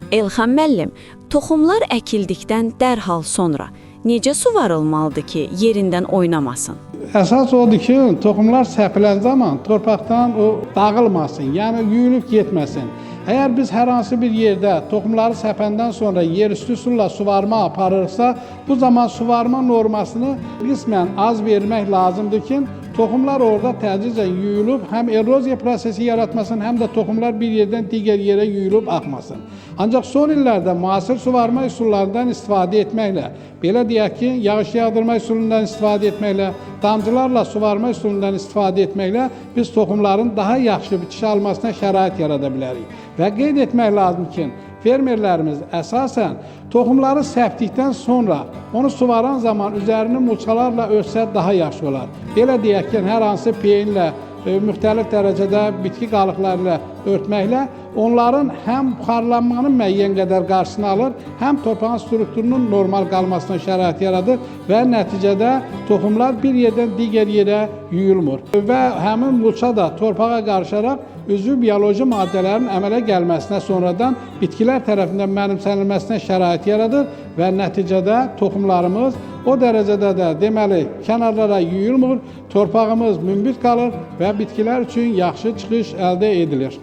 Elxan müəllim, toxumlar əkildikdən dərhal sonra necə suvarılmalıdır ki, yerindən oynamasın? Əsas odur ki, toxumlar səpilən zaman torpaqdan o dağılmasın, yəni yuyulub getməsin. Əgər biz hər hansı bir yerdə toxumları səpəndən sonra yerüstü sulla suvarma aparırsa, bu zaman suvarma normasını qismən az vermək lazımdır ki, toxumlar orada tədricən yuyulub, həm eroziya prosesi yaratmasın, həm də toxumlar bir yerdən digər yerə yuyulub axmasın. Ancaq son illərdə müasir suvarma üsullarından istifadə etməklə, belə deyək ki, yağış yağdırma üsulundan istifadə etməklə, damcılarla suvarma üsulundan istifadə etməklə biz toxumların daha yaxşı bitiş almasına şərait yarada bilərik. Və qeyd etmək lazım ki, fermerlərimiz əsasən toxumları səpdikdən sonra onu suvaran zaman üzərini mulçalarla örtsə daha yaxşı olar. Belə deyək ki, hər hansı peyinlə, müxtəlif dərəcədə bitki qalıqları ilə örtməklə onların həm buxarlanmanın müəyyən qədər qarşısını alır, həm torpağın strukturunun normal qalmasına şərait yaradır və nəticədə toxumlar bir yerdən digər yerə yuyulmur. Və həmin mulça da torpağa qarışaraq üzvü bioloji maddələrin əmələ gəlməsinə sonradan bitkilər tərəfindən mənimsənilməsinə şərait yaradır və nəticədə toxumlarımız o dərəcədə də deməli kənarlara yuyulmur, torpağımız münbit qalır və bitkilər üçün yaxşı çıxış əldə edilir.